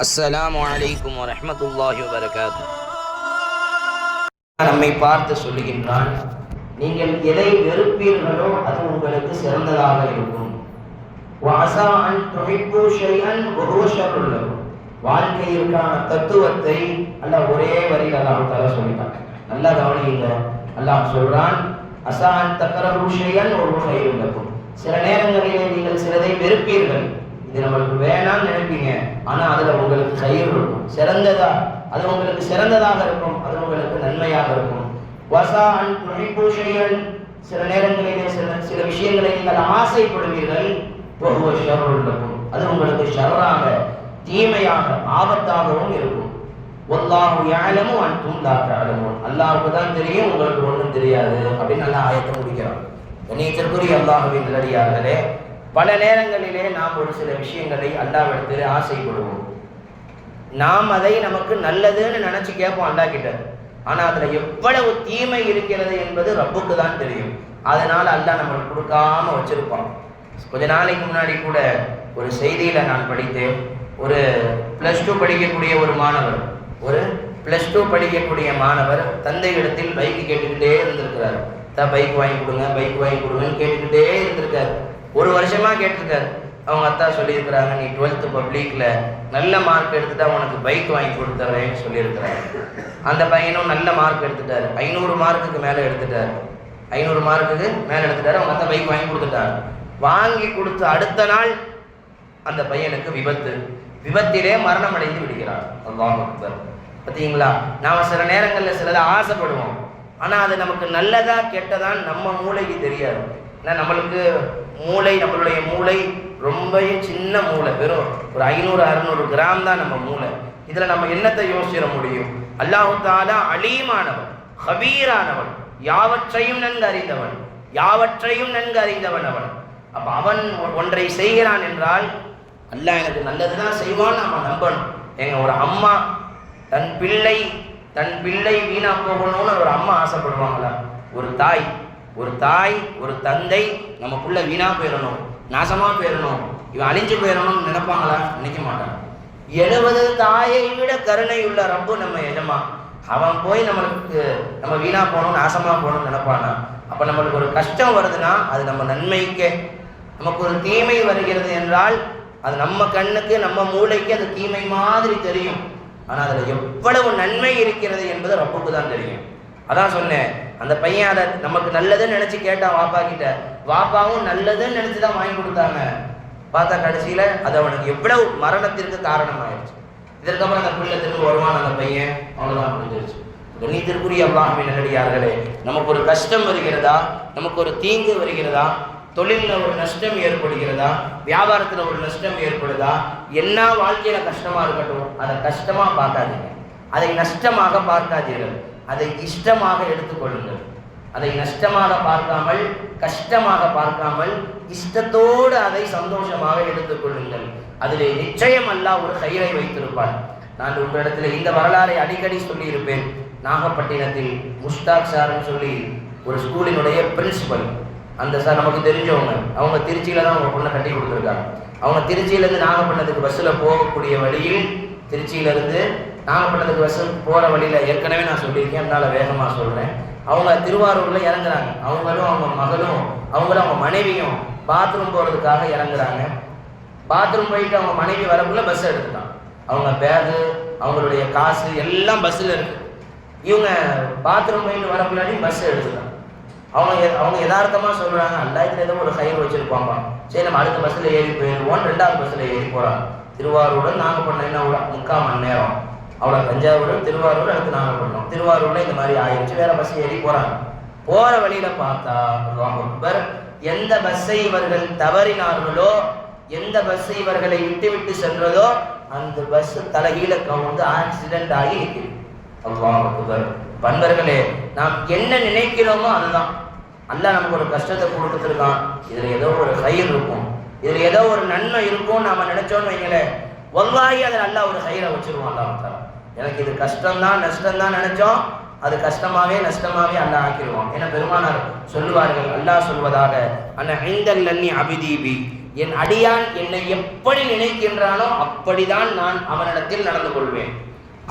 அஸ்ஸலாமு அலைக்கும் வரஹ்மத்துல்லாஹி வபரகாத்துஹு. நம்மை பார்த்து சொல்லுகின்றான், நீங்கள் எதை வெறுப்பீர்களோ அது உங்களுக்கு சிறந்ததாக இருக்கும். வஅஸா அன் துஹிப்பு ஷைஅன் வஹுவ ஷர்ருன் லக்கும். வாழ்க்கையிற்கான தத்துவத்தை அல்லாஹ் ஒரே வரியில் அல்லாஹ் தஆலா சொல்லிட்டான். நல்லா கவனியுங்க. அல்லாஹ் சொல்றான், அஸா அன் தக்ரஹு ஷைஅன் வஹுவ கைருன் லக்கும். சில நேரங்களிலே நீங்கள் சிலதை வெறுப்பீர்கள், இது நம்மளுக்கு வேணாம்னு நினைப்பீங்க, ஆனா அதுல உங்களுக்கு கயிறு இருக்கும், சிறந்ததா, அது உங்களுக்கு சிறந்ததாக இருக்கும், அது உங்களுக்கு நன்மையாக இருக்கும். வஸா அன் துஹிப்பு ஷைஅன், சில நேரங்களிலே சில விஷயங்களை நீங்கள் ஆசைப்படுவீர்கள், வஹுவ ஷர்ருன் லக்கும், அது உங்களுக்கு ஷர்ராக, தீமையாக, ஆபத்தாகவும் இருக்கும். வல்லாஹு யஅலமு அன்தும் லா தஅலமூன். அல்லாஹ்வுக்கு தான் தெரியும், உங்களுக்கு ஒன்றும் தெரியாது அப்படின்னு நல்லா ஆயத்தை முடிக்கிறான். கண்ணியத்திற்குரிய அல்லாஹ்வின் நல்லடியார்களே, பல நேரங்களிலே நாம் ஒரு சில விஷயங்களை அல்லாஹ்விடத்திலே ஆசைப்படுவோம். நாம் அதை நமக்கு நல்லதுன்னு நினைச்சு கேட்போம் அல்லாஹ் கிட்ட. ஆனா அதுல எவ்வளவு தீமை இருக்கிறது என்பது ரப்புக்கு தான் தெரியும். அதனால அல்லாஹ் நம்மளுக்கு கொடுக்காம வச்சிருப்பான். கொஞ்ச நாளைக்கு முன்னாடி கூட ஒரு செய்தியில நான் படித்தேன். ஒரு +2 படிக்கக்கூடிய படிக்கக்கூடிய மாணவர் தந்தை இடத்தில் பைக் கேட்டுக்கிட்டே இருந்திருக்கிறார். பைக் வாங்கி கொடுங்க, பைக் வாங்கி கொடுங்கன்னு கேட்டுக்கிட்டே இருந்திருக்காரு. ஒரு வருஷமா கேட்டிருக்காரு. அவங்க அத்தா சொல்லியிருக்கிறாங்க, நீ 12th பப்ளிக்ல நல்ல மார்க் எடுத்துட்டா உனக்கு பைக் வாங்கி கொடுத்துறேன்னு சொல்லியிருக்கிறாரு. அந்த பையனும் நல்ல மார்க் எடுத்துட்டாரு, 500 மார்க்குக்கு மேலே எடுத்துட்டாரு. 500 மார்க்குக்கு மேலே எடுத்துட்டாரு. அவங்க அத்தா பைக் வாங்கி கொடுத்துட்டாரு. வாங்கி கொடுத்து அடுத்த நாள் அந்த பையனுக்கு விபத்திலே மரணம் அடைந்து விடுகிறார். அல்லாஹ் அக்பர். பார்த்தீங்களா, நாம சில நேரங்களில் சிலதை ஆசைப்படுவோம், ஆனா அது நமக்கு நல்லதா கெட்டதான் நம்ம மூளைக்கு தெரியாது. ஏன்னா நம்மளுடைய மூளை ரொம்ப சின்ன மூளை, வெறும் ஒரு 500-600 கிராம் தான் நம்ம மூளை. இதுல நம்ம என்னத்தை யோசிச்சிட முடியும்? அல்லாஹ் தஆலா அலீமானவன், ஹபீரானவன், யாவற்றையும் நன்கு அறிந்தவன் அவன். அப்ப அவன் ஒன்றை செய்கிறான் என்றால் அல்லாஹ் எனக்கு நல்லதுதான் செய்வான்னு நம்ம நம்பணும். ஒரு அம்மா தன் பிள்ளை வீணா போகணும்னு ஒரு அம்மா ஆசைப்படுவாங்களா? ஒரு தாய் ஒரு தந்தை நம்ம புள்ள வீணா போயிடணும், நாசமா போயிடணும், இவன் அழிஞ்சு போயிடணும்னு நினைப்பாங்களா? நினைக்க மாட்டாங்க. 70 தாயை விட கருணை உள்ள ரப்பு நம்ம எஜமா. அவன் போய் நம்ம வீணா போகணும், நாசமா போகணும்னு நினைப்பானா? அப்ப நம்மளுக்கு ஒரு கஷ்டம் வருதுன்னா அது நம்ம நன்மைக்கு. நமக்கு ஒரு தீமை வருகிறது என்றால் அது நம்ம கண்ணுக்கு, நம்ம மூளைக்கு அது தீமை மாதிரி தெரியும். ஆனா அதுல எவ்வளவு நன்மை இருக்கிறது என்பது ரப்புக்கு தான் தெரியும். அதான் சொன்னேன், அந்த பையன் அதை நமக்கு நல்லதுன்னு நினைச்சு கேட்டான் வாப்பா கிட்ட. வாப்பாவும் நல்லதுன்னு நினைச்சுதான் வாங்கி கொடுத்தாங்க. பார்த்தா கடைசியில அது அவனுக்கு எவ்வளவு மரணத்திற்கு காரணமாயிருச்சு. இதற்கப்புறம் அந்த பிள்ளை திரும்ப வருவான் அந்த பையன், அவ்வளவுதான் முடிஞ்சிருச்சு. கண்ணியத்திற்குரிய அல்லாஹ்வின் நல்லடியார்களே, நமக்கு ஒரு கஷ்டம் வருகிறதா, நமக்கு ஒரு தீங்கு வருகிறதா, தொழிலில் ஒரு நஷ்டம் ஏற்படுகிறதா, வியாபாரத்தில் ஒரு நஷ்டம் ஏற்படுதா, என்ன வாழ்க்கையில கஷ்டமா இருக்கட்டும், அதை கஷ்டமா பார்க்காதீங்க, அதை நஷ்டமாக பார்க்காதீர்கள், அதை இஷ்டமாக எடுத்துக்கொள்ளுங்கள். அதை நஷ்டமாக பார்க்காமல், கஷ்டமாக பார்க்காமல், இஷ்டத்தோடு அதை சந்தோஷமாக எடுத்துக்கொள்ளுங்கள். அதிலே நிச்சயம் அல்லாஹ் ஒரு கயிறை வைத்திருப்பான். நான் உங்களிடத்தில் இந்த வரலாறை அடிக்கடி சொல்லி இருப்பேன். நாகப்பட்டினத்தில் முஸ்தாக் சார்னு சொல்லி ஒரு ஸ்கூலினுடைய பிரின்சிபல், அந்த சார் நமக்கு தெரிஞ்சவங்க. அவங்க திருச்சியில தான் அவங்க பொண்ணை கட்டி கொடுத்துருக்காங்க. அவங்க திருச்சியிலேருந்து நாகப்பட்டினத்துக்கு பஸ்ஸில் போகக்கூடிய வழியில், திருச்சியிலேருந்து நாகப்பட்டினத்துக்கு பஸ் போகிற வழியில் ஏற்கனவே நான் சொல்லியிருக்கேன், அதனால் வேகமாக சொல்கிறேன். அவங்க திருவாரூரில் இறங்குறாங்க. அவங்களும் அவங்க மகளும் அவங்களும் அவங்க மனைவியும் பாத்ரூம் போகிறதுக்காக இறங்குறாங்க. பாத்ரூம் போயிட்டு அவங்க மனைவி வரக்குள்ள பஸ் எடுத்துட்டான். அவங்க பேகு, அவங்களுடைய காசு எல்லாம் பஸ்ஸில் இருக்கு. இவங்க பாத்ரூம் போயிட்டு வரக்குள்ளாடி பஸ் எடுத்துட்டான். அவங்க யதார்த்தமாக சொல்கிறாங்க, அல்லாஹ் ஏதோ ஒரு கயிறு வச்சுருப்பாம்பா, சரி நம்ம அடுத்த பஸ்ஸில் ஏறி போயிடுவோம். 2வது பஸ்ஸில் ஏறி போகிறாங்க. திருவாரூர் நாகப்பட்டினம் என்ன 3/4 மணி நேரம், அவ்வளோ. தஞ்சாவூர் திருவாரூர், அடுத்து நாகப்பட்டினம். திருவாரூரில் இந்த மாதிரி ஆயிடுச்சு. வேற பஸ் ஏறி போகிறாங்க. போகிற வழியில் பார்த்தா அக்பர், எந்த பஸ்ஸை இவர்கள் தவறினார்களோ, எந்த பஸ்ஸை இவர்களை விட்டு சென்றதோ அந்த பஸ் தலைகீழ கவுந்து ஆக்சிடென்ட் ஆகி நிற்கிறது. அல்லாஹ் அக்பர். பண்பர்களே, நாம் என்ன நினைக்கிறோமோ அதுதான். அல்லாஹ் நமக்கு ஒரு கஷ்டத்தை கொடுத்துருக்கான், இதுல ஏதோ ஒரு கயிறு இருக்கும், இதுல ஏதோ ஒரு நன்மை இருக்கும் நாம நினைச்சோன்னு வைங்களேன், வல்லாஹி அதில் அல்லாஹ் ஒரு கயிறை வச்சிருவான். அல்லாஹ் எனக்கு இது கஷ்டம்தான் நஷ்டம்தான் நினைச்சோம், அது கஷ்டமாவே நஷ்டமாவே அல்லாஹ் ஆக்கிடுவான். ஏன்னா பெருமானார் சொல்லுவார்கள், அல்லாஹ் சொல்வதாக, அன இந்தல் லன்னி அபிதீபி, என் அடியான் என்னை எப்படி நினைக்கின்றானோ அப்படிதான் நான் அவனிடத்தில் நடந்து கொள்வேன்.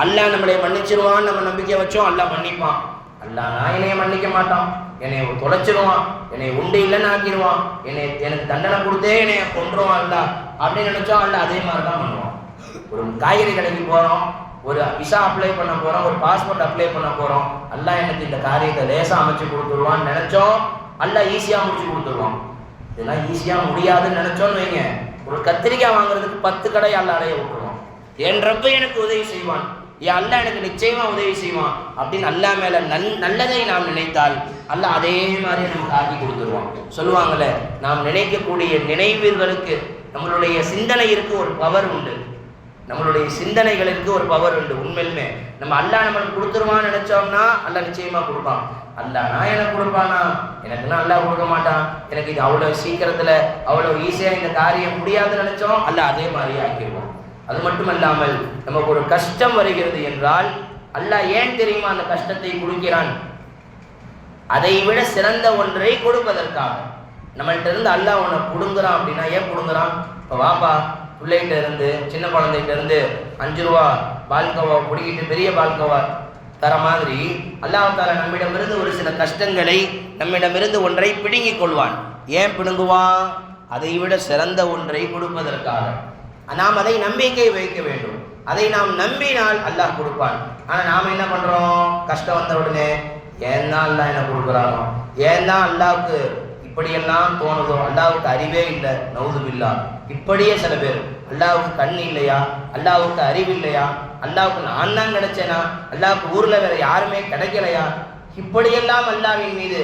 அல்லாஹ் நம்மளை மன்னிச்சிருவான், நம்ம நம்பிக்கை வச்சோம், அல்லாஹ் மன்னிப்பான். அல்லாஹ் நான் என்னைய மன்னிக்க மாட்டான், என்னை தொலைச்சிருவான், என்னை உண்டு இல்லைன்னு ஆக்கிடுவான், எனக்கு தண்டனை கொடுத்தே என்னைய கொன்றுவான் அல்லாஹ் அப்படின்னு நினைச்சோம். அல்லாஹ் அதே மாதிரி தான் பண்ணுவான். ஒரு காய்கறி கடைக்கு போகிறோம், ஒரு விசா அப்ளை பண்ண போகிறோம், ஒரு பாஸ்போர்ட் அப்ளை பண்ண போகிறோம், அல்லாஹ் எனக்கு இந்த காரியத்தை லேசாக அமைச்சு கொடுத்துருவான்னு நினச்சோம், அல்லாஹ் ஈஸியாக முடிச்சு கொடுத்துருவான். இதெல்லாம் ஈஸியாக முடியாதுன்னு நினச்சோன்னு வைங்க, ஒரு கத்திரிக்காய் வாங்குறதுக்கு 10 கடை அல்லாஹ் அடைய விட்டுருவான். என் ரப்ப எனக்கு உதவி செய்வான், என் அல்லாஹ் எனக்கு நிச்சயமாக உதவி செய்வான் அப்படின்னு அல்லாஹ் மேலே நல்லதை நாம் நினைத்தால் அல்லாஹ் அதே மாதிரி நமக்கு ஆக்கி கொடுத்துருவான். சொல்லுவாங்கள்ல, நாம் நினைக்கக்கூடிய நினைவுகளுக்கு நம்மளுடைய சிந்தனைக்கு ஒரு பவர் உண்டு, நம்மளுடைய சிந்தனைகளுக்கு ஒரு பவர் உண்டு. உண்மையிலுமே நம்ம அல்லாஹ் நம்மளுக்கு கொடுத்துருவான்னு நினைச்சோம்னா அல்லாஹ் நிச்சயமா கொடுப்பான். அல்லாஹ் நான் எனக்கு கொடுப்பானா, எனக்குன்னா அல்லாஹ் கொடுக்க மாட்டான், எனக்கு இது அவ்வளோ சீக்கிரத்தில் அவ்வளோ ஈஸியாக இந்த காரியம் முடியாதுன்னு நினைச்சோம், அல்லாஹ் அதே மாதிரியே ஆக்கிடுவோம். அது மட்டும் இல்லாமல் நமக்கு ஒரு கஷ்டம் வருகிறது என்றால் அல்லாஹ் ஏன் தெரியுமா அந்த கஷ்டத்தை கொடுக்கிறான்? அதை விட சிறந்த ஒன்றை கொடுப்பதற்காக. நம்மள்கிட்ட இருந்து அல்லாஹ் உன்னை பிடுங்குறான் அப்படின்னா ஏன் பிடுங்குறான்? இப்போ வாப்பா பிள்ளைகிட்ட இருந்து, சின்ன குழந்தைகிட்ட இருந்து 5 ரூபா பால்கோவா பிடிக்கிட்டு பெரிய பால்கோவா தர மாதிரி அல்லாஹ் தாலா நம்மிடமிருந்து ஒரு சில கஷ்டங்களை, நம்மிடமிருந்து ஒன்றை பிடுங்கிக் கொள்வான். ஏன் பிடுங்குவான்? அதை விட சிறந்த ஒன்றை கொடுப்பதற்காக. நாம் அதை நம்பிக்கை வைக்க வேண்டும். அதை நாம் நம்பினால் அல்லாஹ் கொடுப்பான். ஆனால் நாம் என்ன பண்ணுறோம்? கஷ்டம் வந்த உடனே ஏன் தான் அல்லாஹ் என்ன கொடுக்குறானோ, ஏன் தான் அல்லாவுக்கு இப்படியெல்லாம் தோணுதோ, அல்லாவுக்கு அறிவே இல்லை, நவுதுபில்லா. இப்படியே சில பேர், அல்லாவுக்கு கண் இல்லையா, அல்லாவுக்கு அறிவு இல்லையா, அல்லாவுக்கு நான் தான் கிடைச்சேனா, அல்லாவுக்கு ஊரில் வேற யாருமே கிடைக்கலையா, இப்படியெல்லாம் அல்லாவின் மீது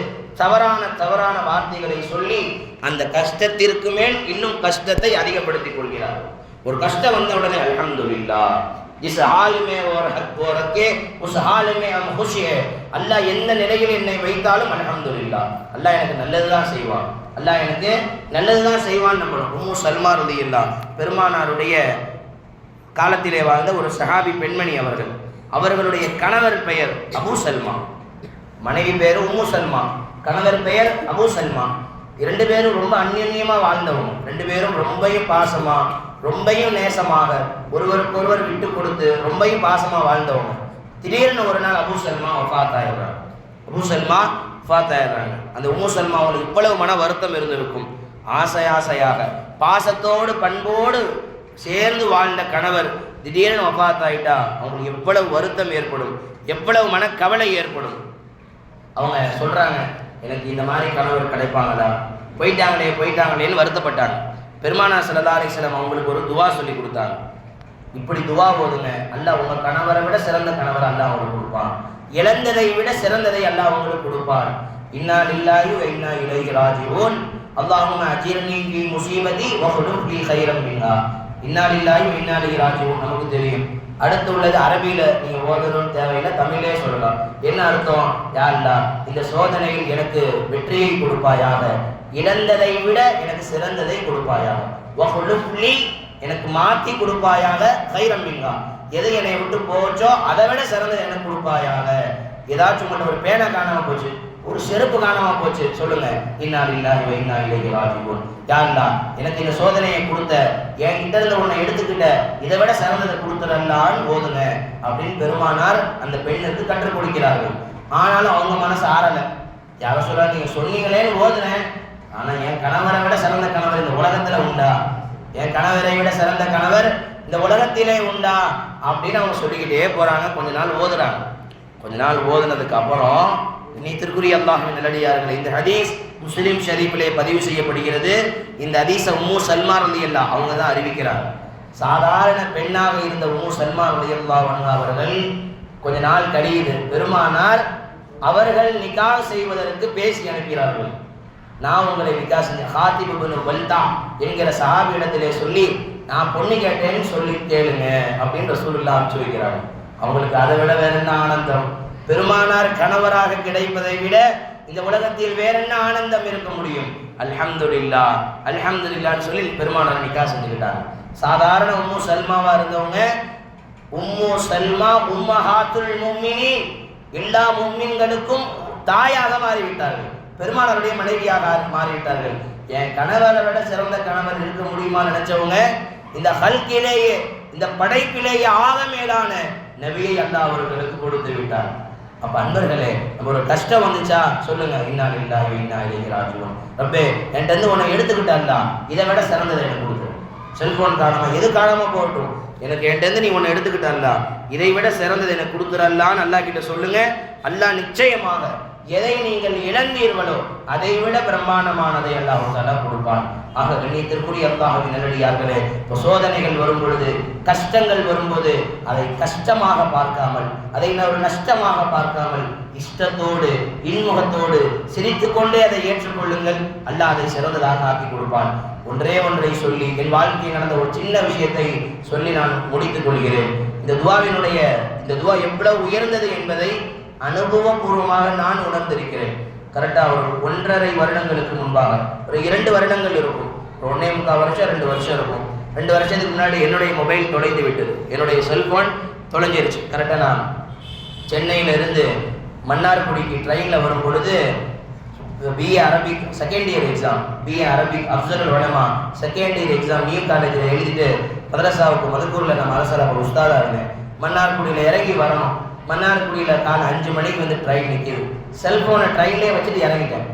தவறான வார்த்தைகளை சொல்லி அந்த கஷ்டத்திற்கு மேல் இன்னும் கஷ்டத்தை அதிகப்படுத்திக் கொள்கிறார். ஒரு கஷ்டம் வந்த உடனே அல்ஹம்துலில்லாஹ், जिस हाल में और हक वो रखे उस हाल में हम खुश है. அல்லாஹ் எந்த நிலையில் என்னை வைத்தாலும் அல்ஹம்துலில்லாஹ், அல்லாஹ் எனக்கு நல்லதுதான் செய்வான், அல்லாஹ் எனக்கு நல்லதுதான் செய்வான். நம்பணும். உம்மு சல்மா ரலியல்லாஹு பெருமானாருடைய காலத்திலே வாழ்ந்த ஒரு சஹாபி பெண்மணி அவர்களுடைய கணவர் பெயர் அபூ சல்மா, மனைவி பேர் உம்மு சல்மா, கணவர் பெயர் அபூ சல்மா. 2 பேரும் ரொம்ப அந்யோன்யமாக வாழ்ந்தவங்க, 2 பேரும் ரொம்பவும் பாசமா, ரொம்பவும் நேசமாக, ஒருவருக்கொருவர் விட்டு கொடுத்து ரொம்பவும் பாசமாக வாழ்ந்தவங்க. திடீர்னு ஒரு நாள் அபூ சல்மா வஃபாத் ஆயிடுறாங்க. அந்த உம்மு சல்மா அவங்களுக்கு இவ்வளவு மன வருத்தம் இருந்திருக்கும். ஆசையாக பாசத்தோடு பண்போடு சேர்ந்து வாழ்ந்த கணவர் திடீர்னு வஃபாத் ஆயிட்டா அவங்களுக்கு எவ்வளவு வருத்தம் ஏற்படும், எவ்வளவு மனக்கவலை ஏற்படும். அவங்க சொல்றாங்க, எனக்கு இந்த மாதிரி கணவர் கிடைப்பாங்களா, போயிட்டாங்களேன்னு வருத்தப்பட்டாங்க. பெருமானார் ஸல்லல்லாஹு அலைஹி வஸல்லம் அவங்களுக்கு ஒரு துவா சொல்லி கொடுத்தாங்க. இப்படி துவா போதுங்க, அல்லாஹ் உங்க கணவரை விட சிறந்த கணவர் அல்லாஹ் உங்களுக்கு கொடுப்பான், இழந்ததை விட சிறந்ததை அல்லாஹ் உங்களுக்கு கொடுப்பான். இன்னா லில்லாஹி வ இன்னா இலைஹி ராஜிஊன். அல்லாஹும்ம அஜிர்னி ஃபீ முஸீபதி வ ஹுலுஃப் லீ கைரம் மின்ஹா. இன்னா லில்லாஹி வ இன்னா இலைஹி ராஜிஊன் நமக்கு தெரியும். அடுத்து உள்ளது அரபியில நீங்க ஓதணும்னு தேவையில்லை, தமிழே சொல்லலாம். என்ன அர்த்தம்? யா அல்லாஹ், இந்த சோதனையில் எனக்கு வெற்றியை கொடுப்பாயாக, இழந்ததை விட எனக்கு சிறந்ததை கொடுப்பாயாக, வ ஹுலுஃப் லீ எனக்கு மாற்றி கொடுப்பாயாக, கைரம் மின்ஹா எது என்னை விட்டு போச்சோ அதை விட சிறந்ததை எனக்கு கொடுப்பாயாக. ஏதாச்சும் மட்டும் ஒரு பேனை காணாம போச்சு, ஒரு செருப்பு காணாம போச்சு, சொல்லுங்க இன்னா லில்லாஹி வ இன்னா இலைஹி ராஜிஊன். யா அல்லாஹ், எனக்கு இந்த சோதனையை கொடுத்த, என்கிட்ட இருந்து உன்னை எடுத்துக்கிட்ட, இதை விட சிறந்ததை கொடுத்துடலான்னு ஓதுங்க அப்படின்னு பெருமானார் அந்த பெண்ணுக்கு கற்றுக் கொடுக்கிறார்கள். ஆனாலும் அவங்க மனசு ஆறல. யார சொல்ல, நீங்க சொன்னீங்களேன்னு ஓதுனேன், ஆனா என் கணவரை விட சிறந்த கணவர் இந்த உலகத்துல உண்டா, என் கணவரை விட சிறந்த கணவர் இந்த உலகத்திலே உண்டா அப்படின்னு அவங்க சொல்லிக்கிட்டே போறாங்க. கொஞ்ச நாள் ஓதுறாங்க. கொஞ்ச நாள் ஓதுனதுக்கு அப்புறம், நீத்திற்குரிய அல்லாஹ்வின் நல்லடியார்களே, இந்த ஹதீஸ் முஸ்லிம் ஷரீஃபிலே பதிவு செய்யப்படுகிறது. இந்த ஹதீஸை உம்மு சல்மா ரலியல்லாஹு அவங்க தான் அறிவிக்கிறார். சாதாரண பெண்ணாக இருந்த உம்மு சல்மா ரலியல்லாஹு அன்ஹா அவர்கள் கொஞ்ச நாள் கழியுது, பெருமானார் அவர்கள் நிக்காஹ் செய்வதற்கு பேசி அனுப்பினார்கள். நான் உங்களை நிக்காஹ் செஞ்ச ஹாத்திப் இப்னு பல்தா என்கிற சஹாபியிடத்திலே சொல்லி நான் பொண்ணு கேட்டேன்னு சொல்லி கேளுங்க அப்படின்னு ரசூலுல்லாஹ் அனுப்பிச்சு வைக்கிறாங்க. அவங்களுக்கு அதை விட வேற என்ன ஆனந்தம்? பெருமானார் கணவராக கிடைப்பதை விட இந்த உலகத்தில் வேற என்ன ஆனந்தம் இருக்க முடியும்? அல்ஹம்துலில்லாஹ் அல்ஹம்துலில்லாஹ்னு சொல்லி பெருமானார் நிக்காஹ் செஞ்சுக்கிட்டாங்க. சாதாரண உம்மு சல்மாவா இருந்தவங்க உம்மு சல்மா உம்மஹாத்துல் முஃமினீன், எல்லா முஃமின்களுக்கும் தாயாக மாறிவிட்டார்கள், பெருமானாருடைய மனைவியாக மாறிவிட்டார்கள். என் கணவரை விட சிறந்த கணவர் இருக்க முடியுமா நினைச்சவங்க இந்த ஹல்கிலேயே, இந்த படைப்பிலேயே ஆக மேலான நபியை அல்லாஹ் அவர்களுக்கு கொடுத்து விட்டார். அப்ப அன்பர்களே, நம்ம ஒரு கஷ்டம் வந்துச்சா சொல்லுங்க, இன்னா லில்லாஹி வ இன்னா இலைஹி ராஜிஊன். ரப்பே, என்கிட்ட இருந்து உன்னை எடுத்துக்கிட்டா இதை விட சிறந்ததை எனக்கு கொடுத்துரு. செல்போன் காரணமா எது காரணமா போகட்டும், எனக்கு என்கிட்ட இருந்து நீ உன்னை எடுத்துக்கிட்டா இதை விட சிறந்ததை எனக்கு கொடுத்துறல்லான்னு அல்லாஹ் கிட்ட சொல்லுங்க. அல்லாஹ் நிச்சயமாக எதை நீங்கள் இழந்தீர்களோ அதை விட பிரம்மாண்டமானதை அல்லாஹ் தஆலா கொடுப்பான். ஆக கண்ணியத்திற்குரிய அல்லாஹ்வின் நல்லடியார்களே, சோதனைகள் வரும் பொழுது, கஷ்டங்கள் வரும்போது அதை கஷ்டமாக பார்க்காமல், அதை ஒரு நஷ்டமாக பார்க்காமல், இஷ்டத்தோடு இன்முகத்தோடு சிரித்து கொண்டே அதை ஏற்றுக்கொள்ளுங்கள். அல்லாஹ் அதை சிறந்ததாக ஆக்கி கொடுப்பான். ஒன்றே ஒன்றை சொல்லி என் வாழ்க்கையில் நடந்த ஒரு சின்ன விஷயத்தை சொல்லி நான் முடித்துக் கொள்கிறேன். இந்த துவா எவ்வளவு உயர்ந்தது என்பதை அனுபவபூர்வமாக நான் உணர்ந்திருக்கிறேன். கரெக்டாக ஒரு 1.5 வருடங்களுக்கு முன்பாக, ஒரு 2 வருடங்கள் இருக்கும், 1.25 வருஷம் 2 வருஷம் இருக்கும். 2 வருஷத்துக்கு முன்னாடி என்னுடைய மொபைல் தொலைந்து விட்டது, என்னுடைய செல்போன் தொலைஞ்சிருச்சு. கரெக்டாக நான் சென்னையிலிருந்து மன்னார்குடிக்கு ட்ரெயினில் வரும் பொழுது BA Arabic second year exam, BA Arabic Afzal Ulama second year exam new காலேஜில் எழுதிட்டு மதரசாவுக்கு மதுக்கூரில் நான் மதரசால உஸ்தாதாக இருந்தேன். மன்னார்குடியில் இறங்கி வரணும். மன்னார்குடியில் காலை 5 மணிக்கு வந்து ட்ரெயின் நிற்கிது. செல்ஃபோனை ட்ரெயின்லேயே வச்சுட்டு இறங்கிட்டேன்.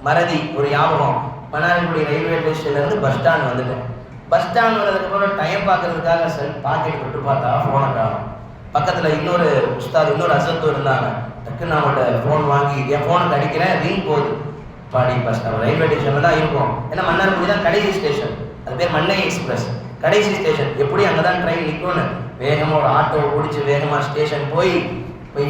மறதி ஒரு ஞாபகம். மன்னார்குடி ரயில்வே ஸ்டேஷன்லேருந்து பஸ் ஸ்டாண்ட் வந்துட்டேன். பஸ் ஸ்டாண்ட் வந்ததுக்கப்புறம் டைம் பார்க்கறதுக்காக பாக்கெட் விட்டு பார்த்தா ஃபோனை காணும். பக்கத்தில் இன்னொரு உஸ்தாத், இன்னொரு அசத்து இருந்தாங்க. டக்குன்னு நான் அவங்கள்ட்ட ஃபோன் வாங்கி என் ஃபோனுக்கு அடிக்கிறேன், ரிங் போகுது. பாடி பஸ் ஸ்டாண்ட் ரயில்வே ஸ்டேஷனில் தான் இருக்கும். ஏன்னா மன்னார்குடி தான் கடைசி ஸ்டேஷன், அது பேர் மன்னை எக்ஸ்பிரஸ் கடைசி ஸ்டேஷன். எப்படி அங்கே தான் ட்ரெயின் நிற்கும்னு வேகமாக ஒரு ஆட்டோவை பிடிச்சி வேகமாக ஸ்டேஷன் போய்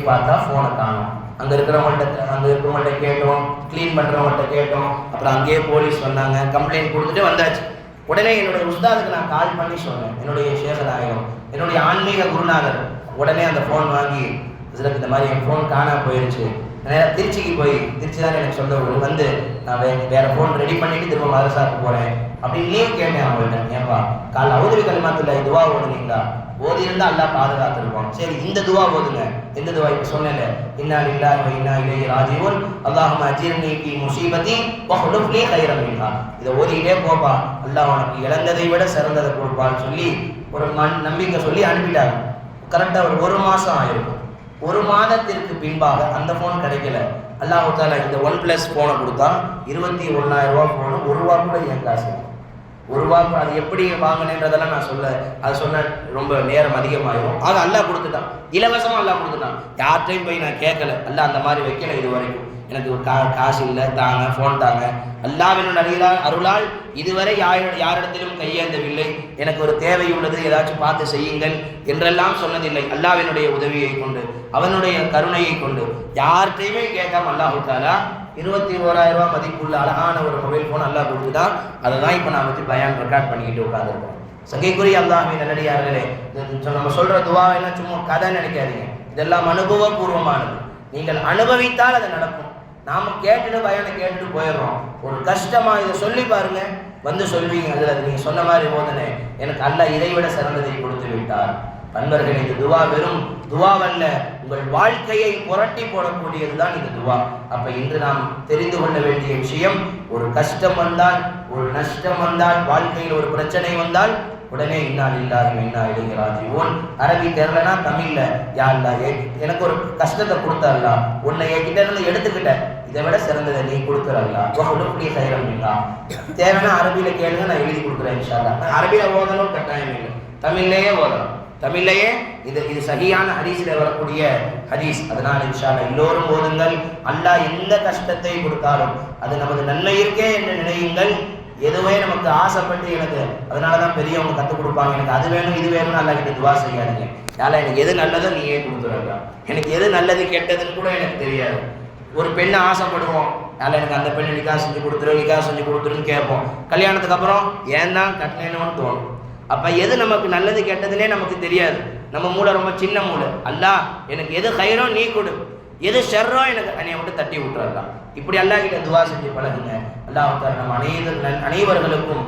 பார்த்தா ஃபோனை காணும். அங்கே இருக்கிறவங்கள்ட்ட கேட்டோம், க்ளீன் பண்ணுறவங்கள்ட்ட கேட்டோம். அப்புறம் அங்கேயே போலீஸ் வந்தாங்க, கம்ப்ளைண்ட் கொடுத்துட்டு வந்தாச்சு. உடனே என்னுடைய உஸ்தாதுக்கு நான் கால் பண்ணி சொன்னேன், என்னுடைய சேகநாயகம், என்னுடைய ஆன்மீக குருநாதர். உடனே அந்த ஃபோன் வாங்கி, இதில் இந்த மாதிரி என் ஃபோன் காணாம போயிடுச்சு, நேராக திருச்சிக்கு போய், திருச்சி தான் எனக்கு சொந்த ஊர், வந்து நான் வேறு ஃபோன் ரெடி பண்ணிவிட்டு திரும்ப மதரசாவுக்கு போகிறேன் அப்படின்னு லீவ் கேட்டேன் அவங்கள்ட்ட. ஏன்பா காலைல அவுதுவி கலிமாத்தில் துவா ஓடுனீங்களா? ஓதி இருந்தால் அல்லாஹ் பாதுகாத்துருப்பான். சரி, இந்த துவா ஓதுங்க. எந்த துவா? இப்போ சொன்னேன்ல, இன்னா லில்லாஹி வ இன்னா இலைஹி ராஜிஊன், அல்லாஹும்ம அஜிர்னி ஃபீ முஸீபத்தி வஹ்லுஃப் லீ கைரம் மின்ஹா. இதை ஓதிக்கிட்டே போப்பா, அல்லாஹ் உனக்கு இழந்ததை விட சிறந்ததை கொடுப்பான்னு சொல்லி ஒரு நம்பிக்கை சொல்லி அனுப்பிட்டாங்க. கரெக்டாக ஒரு மாதம் ஆயிருக்கும். 1 மாதத்திற்கு பின்பாக அந்த ஃபோன் கிடைக்கல. அல்லாஹ் தஆலா இந்த OnePlus ஃபோனை கொடுத்தா 21,000 ரூபா ஃபோனு, 1 ரூபா கூட என் காசு, 1 ரூபா. அது எப்படி வாங்கினேன்றதெல்லாம் நான் அது சொன்ன ரொம்ப நேரம் அதிகமாகிடும். ஆக அல்லாஹ் கொடுத்துட்டான், இலவசமாக அல்லாஹ் கொடுத்துட்டான். யார்கிட்டையும் போய் நான் கேட்கல, அல்லாஹ் அந்த மாதிரி வைக்கல இது வரைக்கும். எனக்கு காசு இல்லை, தாங்க ஃபோன் தாங்க. அல்லாஹ்வின் அருளால் இதுவரை யாரிடத்திலும் கையேந்தவில்லை. எனக்கு ஒரு தேவை உள்ளது, ஏதாச்சும் பார்த்து செய்யுங்கள் என்றெல்லாம் சொன்னதில்லை. அல்லாஹ்வினுடைய உதவியை கொண்டு, அவனுடைய கருணையை கொண்டு, யார்கிட்டையுமே கேட்காம அல்லாஹ் தஆலா 21,000 ரூபா மதிப்புள்ள அழகான ஒரு மொபைல் ஃபோன் அல்லாஹ் கொடுத்துதான். அதை தான் இப்போ நான் வச்சு பயான் ரெக்கார்ட் பண்ணிக்கிட்டு உட்காந்துருக்கோம். சங்கைக்குரிய அல்லாஹ்வின் நல்லடியார்களே, நம்ம சொல்கிற துவா எல்லாம் சும்மா கதை நினைக்காதீங்க. இதெல்லாம் அனுபவபூர்வமானது. நீங்கள் அனுபவித்தால் அது நடக்கும். நாம் கேட்டுட்டு பயானை கேட்டுட்டு போயிடுறோம். ஒரு கஷ்டமாக இதை சொல்லி பாருங்க, வந்து சொல்வீங்க, அதில் நீங்கள் சொன்ன மாதிரி போதனே எனக்கு அல்லாஹ் இதை விட சிறந்ததை கொடுத்து விட்டார். நண்பர்களே, இந்த துவா வெறும் துவாவல்ல, உங்கள் வாழ்க்கையை புரட்டி போடக்கூடியது தான் இந்த துவா. அப்போ இன்று நாம் தெரிந்து கொள்ள வேண்டிய விஷயம், ஒரு கஷ்டம் வந்தால், ஒரு நஷ்டம் வந்தால், வாழ்க்கையில் ஒரு பிரச்சனை வந்தால் உடனே இன்னா லில்லாஹி வ இன்னா இலைஹி ராஜிஊன். அரபி தெரியலனா தமிழ்ல, யா அல்லாஹ் எனக்கு ஒரு கஷ்டத்தை கொடுத்த அல்லாஹ், உன்னை என்கிட்ட இருந்து எடுத்துக்கிட்ட, இதை விட சிறந்ததை நீ கொடுக்குற அல்லாஹ், வஹ்லுஃப் லீ கைரம் மின்ஹா. தேவைன்னா அரபியில கேளுங்க, நான் எழுதி கொடுக்குறேன் இன்ஷா அல்லாஹ். அரபியில ஓதணும் கட்டாயம் இல்லை, தமிழ்லேயே ஓதலாம். தமிழ்லேயே இது சஹீஹான ஹதீஸில் வரக்கூடிய ஹதீஸ். அதனால் இன்ஷா அல்லாஹ் எல்லோரும் ஓதுங்கள். அல்லாஹ் எந்த கஷ்டத்தை கொடுத்தாலும் அது நமது நன்மையிற்கே என்று நினையுங்கள். எதுவே நமக்கு ஆசைப்பட்டு எனக்கு அதனால தான் பெரியவங்க கற்றுக் கொடுப்பாங்க, எனக்கு அது வேணும் இது வேணும்னு அல்லாஹ் கிட்ட துவா செய்யாதீங்க. யாரா எனக்கு எது நல்லதோ நீயே கொடுத்துறாங்க. எனக்கு எது நல்லது கெட்டதுன்னு கூட எனக்கு தெரியாது. ஒரு பெண்ணை ஆசைப்படுவோம், யாரா எனக்கு அந்த பெண்ணை நிக்காஹ் செஞ்சு கொடுத்துருன்னு கேட்போம். கல்யாணத்துக்கு அப்புறம் ஏன் தான் கட்டணும்னு தோணும். அப்போ எது நமக்கு நல்லது கெட்டதுன்னே நமக்கு தெரியாது. நம்ம மூளை ரொம்ப சின்ன மூளை. அல்லாஹ் எனக்கு எது ஹைரோ நீ கொடு, எது ஷர்ரோ எனக்கு என்னைய விட்டு தட்டி விட்டுறலாம். இப்படி அல்லாஹ் கிட்ட துவா செஞ்சு பழகுங்க. அல்லாஹ் நம்ம அனைவர்களுக்கும்